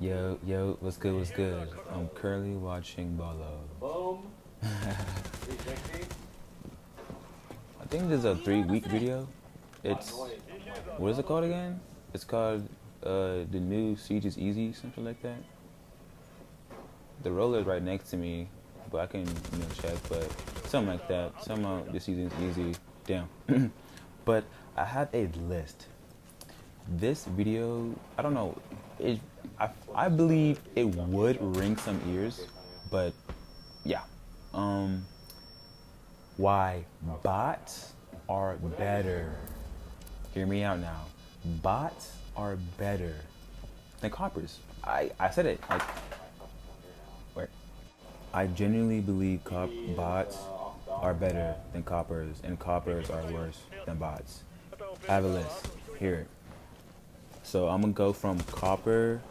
Yo, what's good, what's good? I'm currently watching Bolo. I think this is a 3 week video. It's, what is it called again? It's called, The New Siege is Easy, something like that. The roller is right next to me, but I can, check, but something like that. Somehow this season is easy. Damn. But I have a list. This video, I don't know, it, I believe it would ring some ears, but yeah. Um, why bots are better. Hear me out now. Bots are better than coppers. I said it. Like, wait. I genuinely believe bots are better than coppers, and coppers are worse than bots. I have a list. Here. So I'm gonna go from copper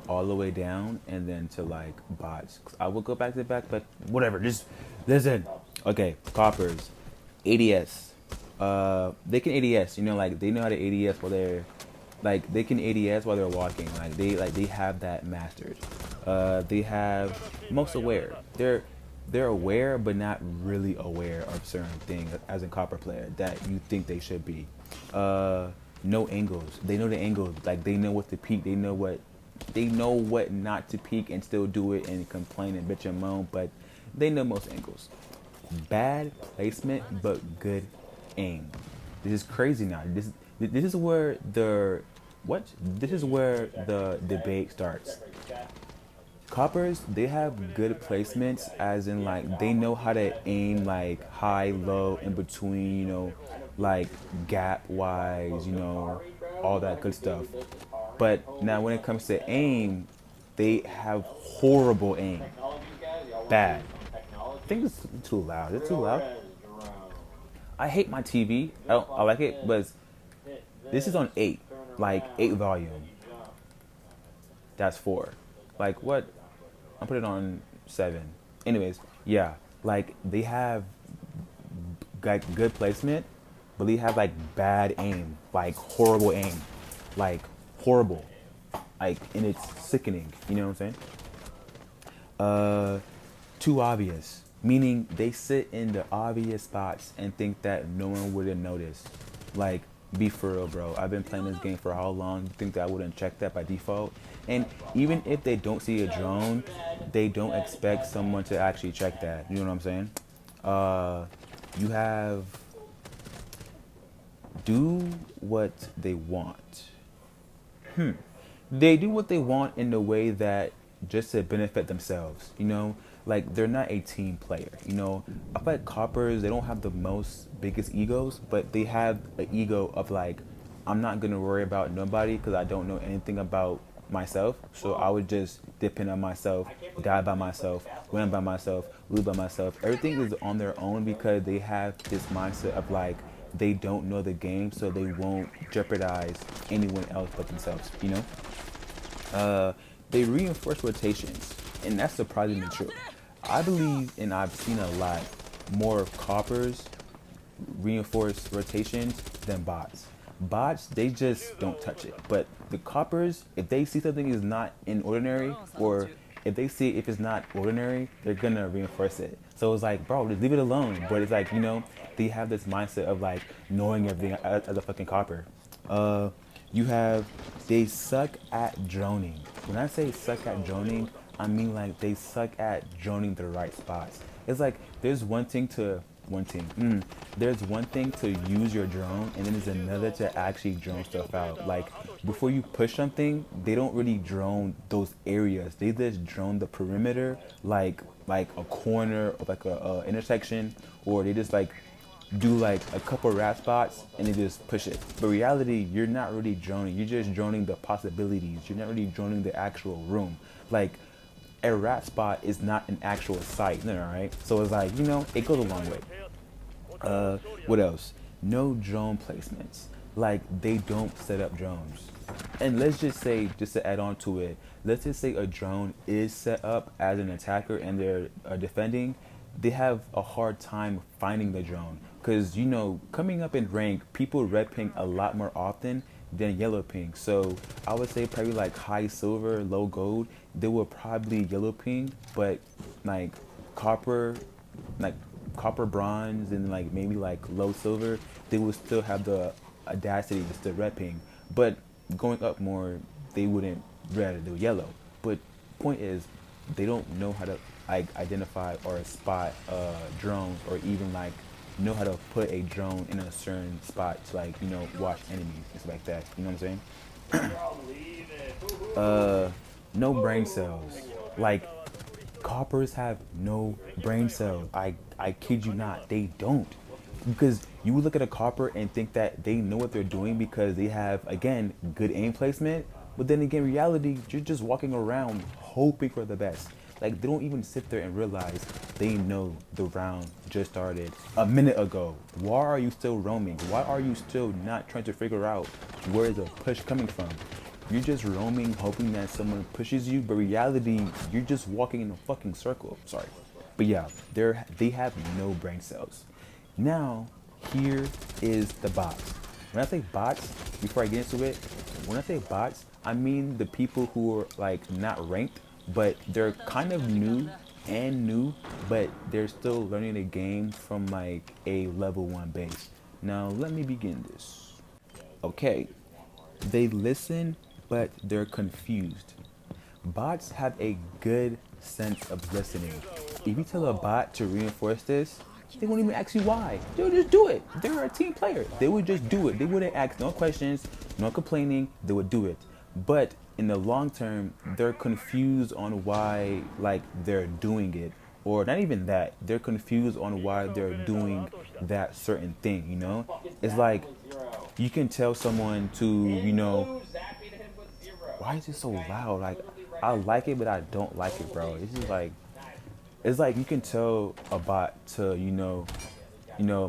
all the way down and then to like bots. I will go back to back, but whatever. Just listen. Okay, coppers, ADS. They can ADS. Like they know how to ADS while they're like they can ADS while they're walking. Like they have that mastered. They have most aware. They're aware, but not really aware of certain things as a copper player that you think they should be. No angles. They know the angles. Like they know what to peek. They know what not to peek and still do it and complain and bitch and moan. But they know most angles. Bad placement, but good aim. This is crazy now. This is where the what? This is where the debate starts. Coppers, they have good placements, as in like they know how to aim like high, low, in between, like gap wise, all that good stuff. But now when it comes to aim, they have horrible aim. Bad. I think it's too loud. Is it too loud? I hate my TV. I like it, but this is on 8, like 8 volume. That's 4. Like what? I put it on 7. Anyways, yeah, like they have like good placement, but they have like bad aim, like horrible aim, like horrible, like and it's sickening. You know what I'm saying? Too obvious, meaning they sit in the obvious spots and think that no one wouldn't notice. Like, be for real, bro. I've been playing this game for how long? You think that I wouldn't check that by default? And even if they don't see a drone, they don't expect someone to actually check that. You know what I'm saying? You have do what they want. They do what they want in the way that just to benefit themselves, like they're not a team player. I feel like coppers, they don't have the most biggest egos, but they have an ego of like, I'm not gonna worry about nobody because I don't know anything about myself, so I would just depend on myself, die by myself, win by myself, lose by myself. Everything is on their own because they have this mindset of like they don't know the game, so they won't jeopardize anyone else but themselves. They reinforce rotations, and that's surprisingly true. I believe, and I've seen a lot more of coppers reinforce rotations than bots. Bots, they just don't touch it. But the coppers, if they see something is not in ordinary, or if they see if it's not ordinary, they're gonna reinforce it. So it's like, bro, just leave it alone. But it's like, they have this mindset of like knowing everything as a fucking copper. You have, they suck at droning. When I say suck at droning, I mean like they suck at droning the right spots. It's like there's there's one thing to use your drone, and then there's another to actually drone stuff out. Like before you push something, they don't really drone those areas. They just drone the perimeter, like a corner or like a intersection, or they just like do like a couple rat spots and then just push it. But reality, you're not really droning. You're just droning the possibilities. You're not really droning the actual room. Like a rat spot is not an actual site, right? So it's like, it goes a long way. What else? No drone placements. Like they don't set up drones. And let's just say, just to add on to it, let's just say a drone is set up as an attacker and they're defending. They have a hard time finding the drone because coming up in rank, people red ping a lot more often than yellow ping. So I would say probably like high silver, low gold, they were probably yellow ping, but like copper, like copper bronze and like maybe like low silver, they would still have the audacity to still red ping. But going up more, they wouldn't rather do yellow. But point is, they don't know how to like identify or spot drones or even like know how to put a drone in a certain spot to like watch enemies and stuff like that. You know what I'm saying? No brain cells. Like coppers have no brain cells. I kid you not, they don't. Because you would look at a copper and think that they know what they're doing because they have, again, good aim placement. But then again, reality, you're just walking around hoping for the best. Like, they don't even sit there and realize they know the round just started a minute ago. Why are you still roaming? Why are you still not trying to figure out where is the push coming from? You're just roaming, hoping that someone pushes you, but reality, you're just walking in a fucking circle. Sorry. But yeah, they have no brain cells. Now, here is the bots. When I say bots, before I get into it, when I say bots, I mean the people who are like not ranked, but they're kind of new, but they're still learning the game from like a level 1 base. Now, let me begin this. Okay, they listen, but they're confused. Bots have a good sense of listening. If you tell a bot to reinforce this, they won't even ask you why. They'll just do it. They're a team player. They would just do it. They wouldn't ask no questions, no complaining. They would do it. But in the long term, they're confused on why like they're doing it. Or not even that. They're confused on why they're doing that certain thing, you know? It's like you can tell someone to, why is it so loud? Like I like it but I don't like it, bro. It's like you can tell a bot to,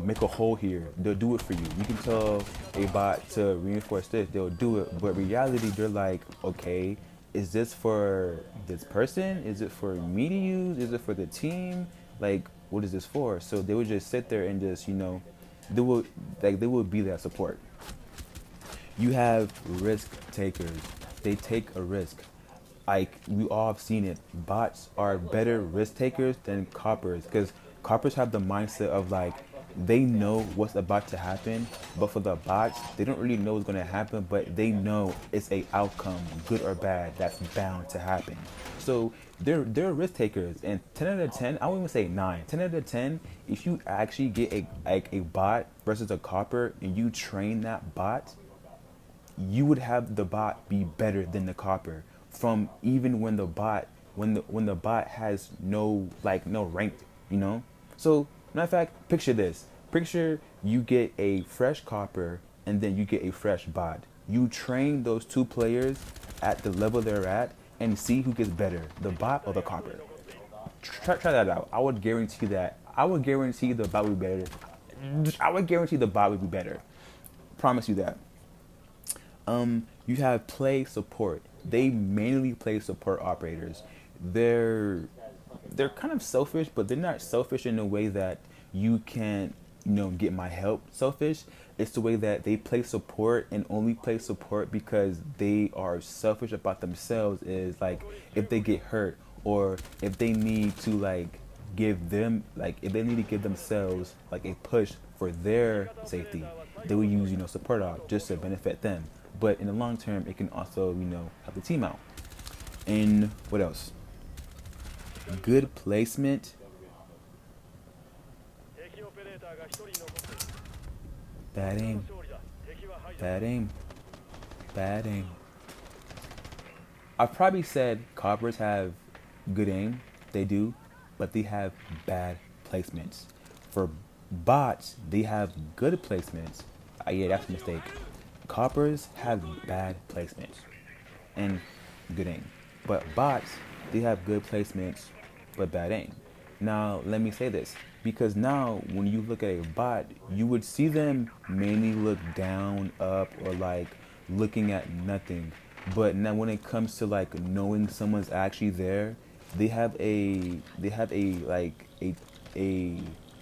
make a hole here. They'll do it for you. You can tell a bot to reinforce this. They'll do it. But reality, they're like, okay, is this for this person? Is it for me to use? Is it for the team? Like, what is this for? So they would just sit there and just, they would be that support. You have risk takers. They take a risk. Like we all have seen it. Bots are better risk takers than coppers because coppers have the mindset of like they know what's about to happen, but for the bots, they don't really know what's going to happen, but they know it's a outcome, good or bad, that's bound to happen. So they're risk takers, and 10 out of 10, I won't even say 9, 10 out of 10, if you actually get a bot versus a copper and you train that bot, you would have the bot be better than the copper. From even when the bot has no rank, So matter of fact, picture this. Picture you get a fresh copper and then you get a fresh bot. You train those two players at the level they're at and see who gets better, the bot or the copper. Try that out. I would guarantee that. I would guarantee the bot would be better. I would guarantee the bot would be better. Promise you that. You have play support. They mainly play support operators. They're kind of selfish, but they're not selfish in a way that you can't, get my help selfish. It's the way that they play support and only play support because they are selfish about themselves. Is like if they get hurt or if they need to if they need to give themselves like a push for their safety, they will use support op just to benefit them. But in the long term, it can also, help the team out. And what else? Good placement. Bad aim. Bad aim. Bad aim. I've probably said coppers have good aim. They do. But they have bad placements. For bots, they have good placements. Yeah, that's a mistake. Coppers have bad placements and good aim. But bots, they have good placements but bad aim. Now, let me say this. Because now, when you look at a bot, you would see them mainly look down, up, or looking at nothing. But now when it comes to knowing someone's actually there, they have a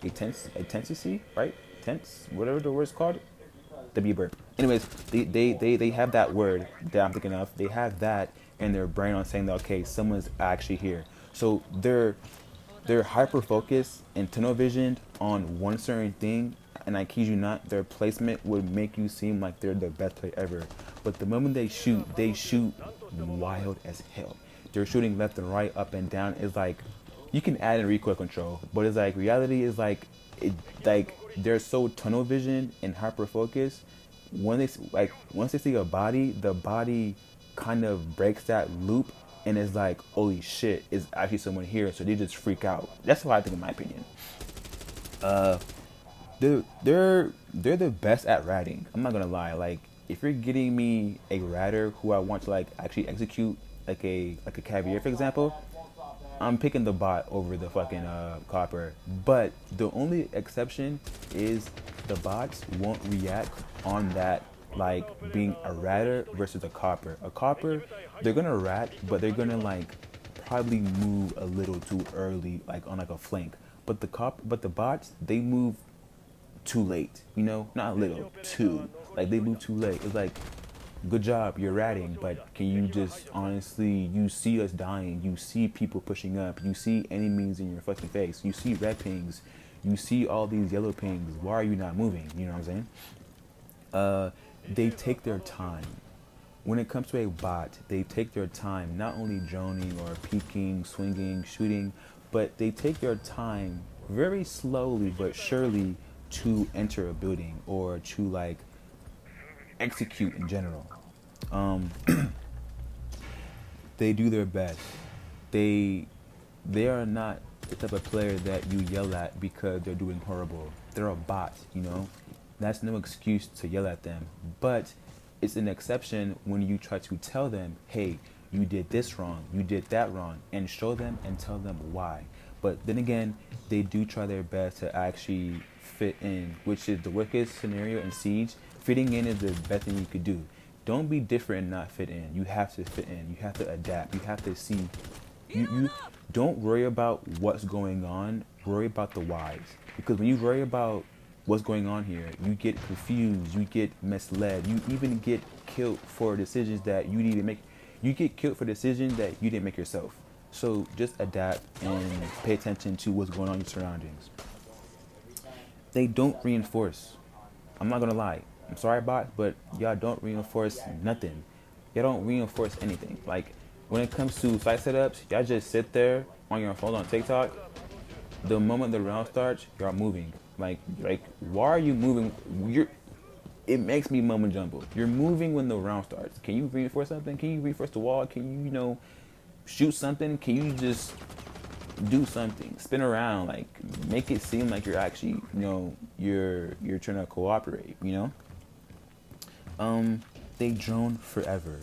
tendency, right? Tense, whatever the word's called. W burp. Anyways, they have that word that I'm thinking of. They have that in their brain on saying that, okay, someone's actually here. So they're hyper focused and tunnel visioned on one certain thing, and I kid you not, their placement would make you seem like they're the best player ever. But the moment they shoot wild as hell. They're shooting left and right, up and down. It's like you can add in recoil control, but it's like reality is like they're so tunnel vision and hyper focused. When they once they see a body, the body kind of breaks that loop and it's like, holy shit, is actually someone here. So they just freak out. That's what I think, in my opinion. They're the best at ratting. I'm not gonna lie. Like, if you're getting me a ratter who I want to like actually execute like a caviar, for example, I'm picking the bot over the fucking copper. But the only exception is the bots won't react on that, like being a ratter versus a copper. A copper, they're gonna rat, but they're gonna like probably move a little too early, like on like a flank. But the bots, they move too late. You know, not a little, too. Like they move too late. It's like, good job, you're ratting, but can you just honestly, you see us dying, you see people pushing up, you see enemies in your fucking face, you see red pings, you see all these yellow pings, why are you not moving? You know what I'm saying? They take their time. When it comes to a bot, they take their time, not only droning or peeking, swinging, shooting, but they take their time very slowly but surely to enter a building or to like execute in general. They do their best. They are not the type of player that you yell at because they're doing horrible. They're a bot, you know. That's no excuse to yell at them. But it's an exception when you try to tell them, hey, you did this wrong, you did that wrong, and show them and tell them why. But then again, they do try their best to actually fit in, which is the worst scenario in Siege. Fitting in is the best thing you could do. Don't be different and not fit in. You have to fit in. You have to adapt. You have to see. You don't worry about what's going on. Worry about the whys. Because when you worry about what's going on here, you get confused. You get misled. You even get killed for decisions that you didn't make. You get killed for decisions that you didn't make yourself. So just adapt and pay attention to what's going on in your surroundings. They don't reinforce. I'm not gonna lie. I'm sorry, bot, but y'all don't reinforce nothing. Y'all don't reinforce anything. Like, when it comes to site setups, y'all just sit there on your phone on TikTok. The moment the round starts, y'all moving. Like, why are you moving? It makes me mumble jumble. You're moving when the round starts. Can you reinforce something? Can you reinforce the wall? Can you, shoot something? Can you just do something? Spin around, like, make it seem like you're actually, you're trying to cooperate, They drone forever.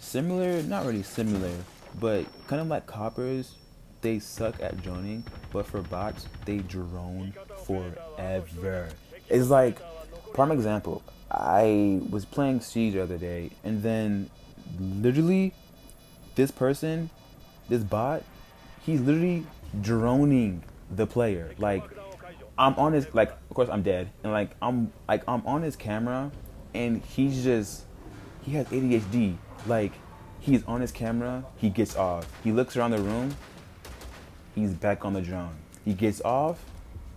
Similar, not really similar, but kind of like coppers, they suck at droning, but for bots, they drone forever. It's like, prime example, I was playing Siege the other day, and then literally, this bot, he's literally droning the player. Like, I'm on his, like, of course I'm dead, and I'm on his camera, and he has ADHD. Like, he's on his camera, he gets off. He looks around the room, he's back on the drone. He gets off,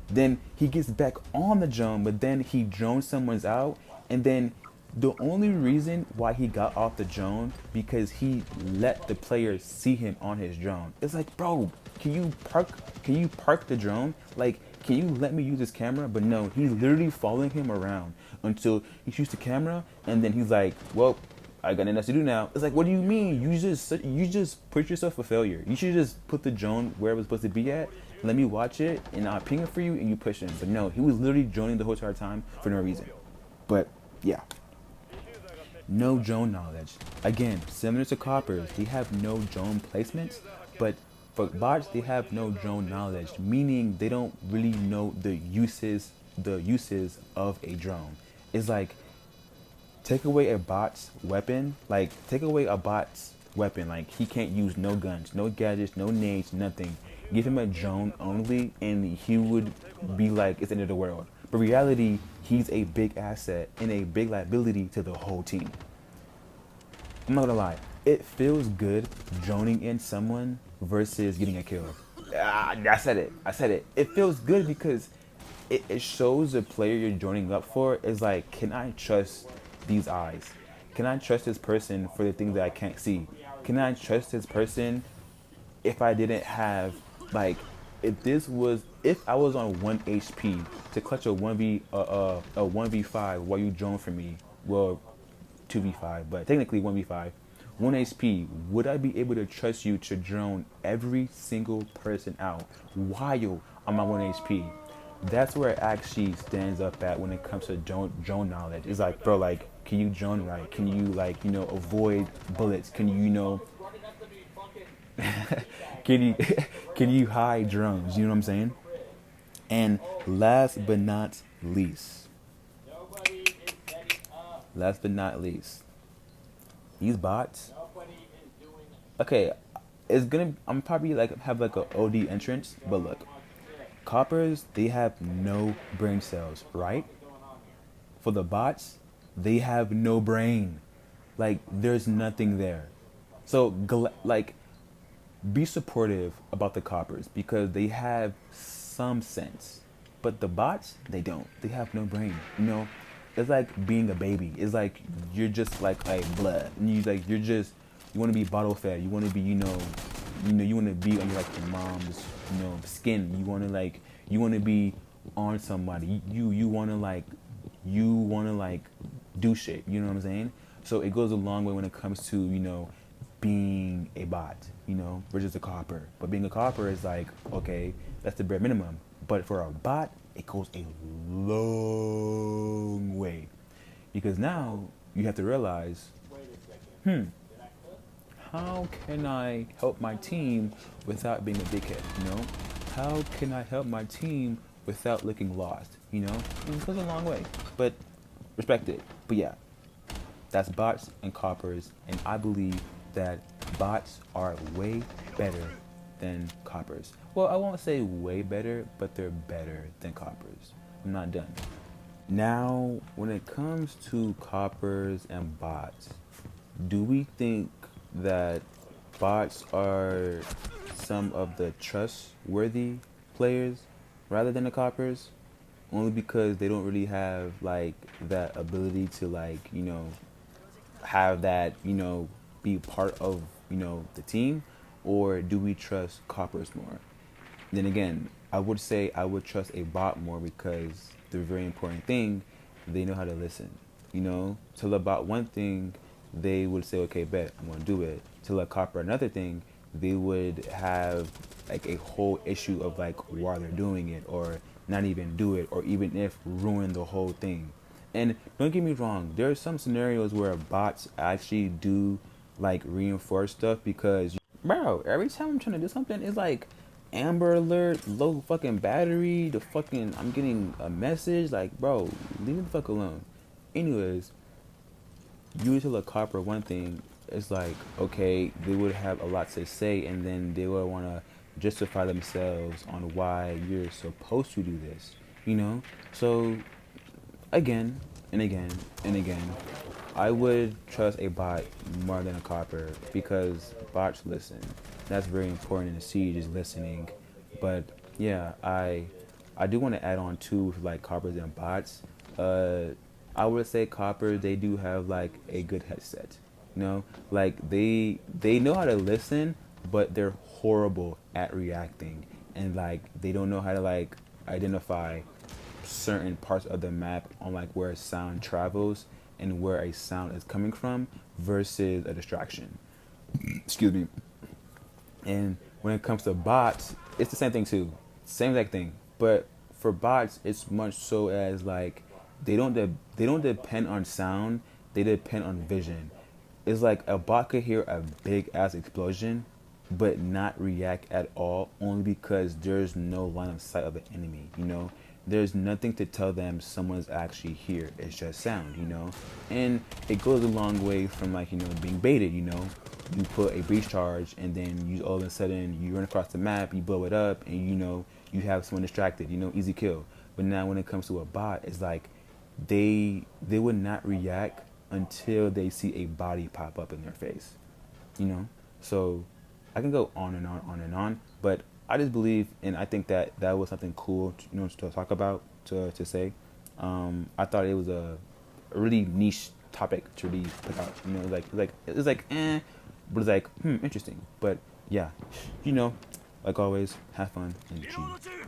then he gets back on the drone, but then he drones someone's out, and then the only reason why he got off the drone because he let the player see him on his drone. It's like, bro, can you park the drone? Like, can you let me use this camera? But no, he's literally following him around until he shoots the camera, and then he's like, well, I got nothing else to do now. It's like, what do you mean? You just put yourself a failure. You should just put the drone where it was supposed to be at, let me watch it, and I'll ping it for you, and you push him. But no, he was literally droning the whole entire time for no reason. But yeah. No drone knowledge. Again, similar to coppers, they have no drone placements, but for bots, they have no drone knowledge, meaning they don't really know the uses of a drone. It's like, take away a bot's weapon, like he can't use no guns, no gadgets, no nades, nothing. Give him a drone only, and he would be like, it's the end of the world. But reality, he's a big asset and a big liability to the whole team. I'm not gonna lie, it feels good droning in someone versus getting a kill. I said it. I said it. It feels good because it shows the player you're joining up for is like, can I trust these eyes? Can I trust this person for the things that I can't see? Can I trust this person if I didn't have, like, if I was on 1 HP to clutch a 1v5 while you drone for me, well, 2v5, but technically 1v5, 1 HP, would I be able to trust you to drone every single person out while I'm on 1 HP? That's where it actually stands up at when it comes to drone knowledge. It's like, bro, like, can you drone right? Can you, like, avoid bullets? Can you, can you can you hide drones? You know what I'm saying? And last but not least, these bots. Okay, I'm probably like have like a OD entrance, but look, coppers, they have no brain cells, right? For the bots, they have no brain. Like, there's nothing there. So like, be supportive about the coppers because they have some sense, but the bots, they don't. They have no brain. It's like being a baby. It's like you're just like blood, and you want to be bottle fed. You want to be you want to be under like your mom's skin. You want to be on somebody. You want to like do shit. You know what I'm saying? So it goes a long way when it comes to being a bot, versus a copper. But being a copper is like, okay, that's the bare minimum. But for a bot, it goes a long way. Because now you have to realize, how can I help my team without being a dickhead, How can I help my team without looking lost, It goes a long way. But respect it. But yeah, that's bots and coppers, and I believe that bots are way better than coppers. Well, I won't say way better, but they're better than coppers. I'm not done. Now, when it comes to coppers and bots, do we think that bots are some of the trustworthy players rather than the coppers? Only because they don't really have like that ability to have that, be part of, the team? Or do we trust coppers more? Then again, I would say I would trust a bot more because the very important thing, they know how to listen. Tell a bot one thing, they would say, okay, bet, I'm gonna do it. Tell a copper another thing, they would have like a whole issue of like why they're doing it, or not even do it, or even if ruin the whole thing. And don't get me wrong, there are some scenarios where bots actually do like reinforce stuff because, bro, every time I'm trying to do something, it's like Amber Alert, low fucking battery, I'm getting a message, like, bro, leave me the fuck alone. Anyways, you tell a copper one thing, it's like, okay, they would have a lot to say, and then they would want to justify themselves on why you're supposed to do this, So, again and again and again, I would trust a bot more than a copper because bots listen. That's very important in the siege, is listening. But yeah, I do want to add on too, like coppers and bots. I would say coppers, they do have like a good headset. Like they know how to listen, but they're horrible at reacting, and like they don't know how to like identify certain parts of the map on like where sound travels and where a sound is coming from versus a distraction. Excuse me. And when it comes to bots, it's the same thing too. Same exact thing. But for bots, it's much so as like they don't depend on sound, they depend on vision. It's like a bot could hear a big ass explosion but not react at all, only because there's no line of sight of an enemy, There's nothing to tell them someone's actually here. It's just sound, And it goes a long way from like, being baited, You put a breach charge and then you all of a sudden you run across the map, you blow it up, and you have someone distracted, easy kill. But now when it comes to a bot, it's like they would not react until they see a body pop up in their face, you know. So I can go on and on and on, but I just believe, and I think that that was something cool, to talk about, to say. I thought it was a really niche topic to really put out. It's like but it's like interesting. But yeah, like always, have fun and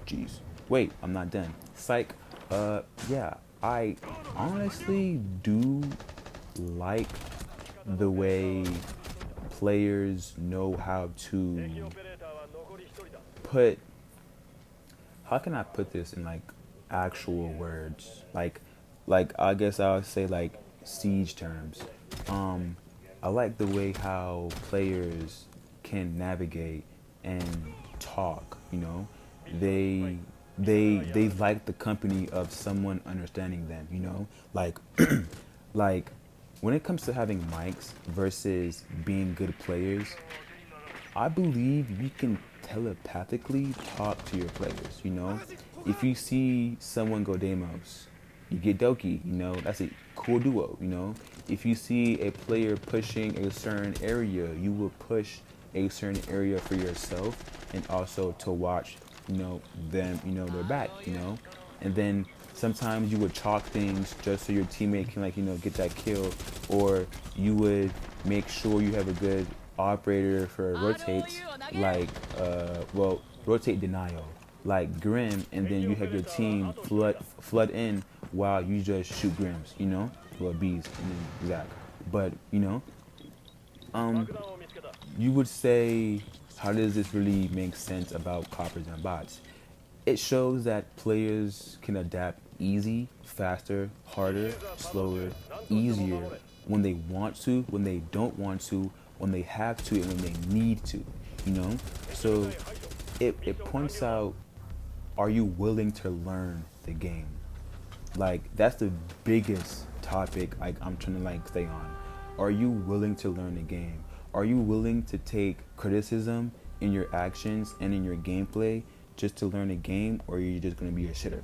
G's. Wait, I'm not done. Psych. Yeah, I honestly do like the way players know how to put, how can I put this in like actual words? Like I guess I would say like siege terms. I like the way how players can navigate and talk. They they like the company of someone understanding them. Like like when it comes to having mics versus being good players, I believe you can telepathically talk to your players. If you see someone go Demos, you get Doki. That's a cool duo. If you see a player pushing a certain area, you will push a certain area for yourself, and also to watch, them, their back. And then sometimes you would chalk things just so your teammate can get that kill, or you would make sure you have a good operator for rotates, like rotate denial, like Grim, and then you have your team flood in while you just shoot Grims, well, bees, and then Zach. But um you would say, how does this really make sense about coppers and bots? It shows that players can adapt easy, faster, harder, slower, easier, when they want to, when they don't want to, when they have to, and when they need to, So it points out, are you willing to learn the game? Like, that's the biggest topic I'm trying to stay on. Are you willing to learn the game? Are you willing to take criticism in your actions and in your gameplay just to learn a game, or are you just going to be a shitter?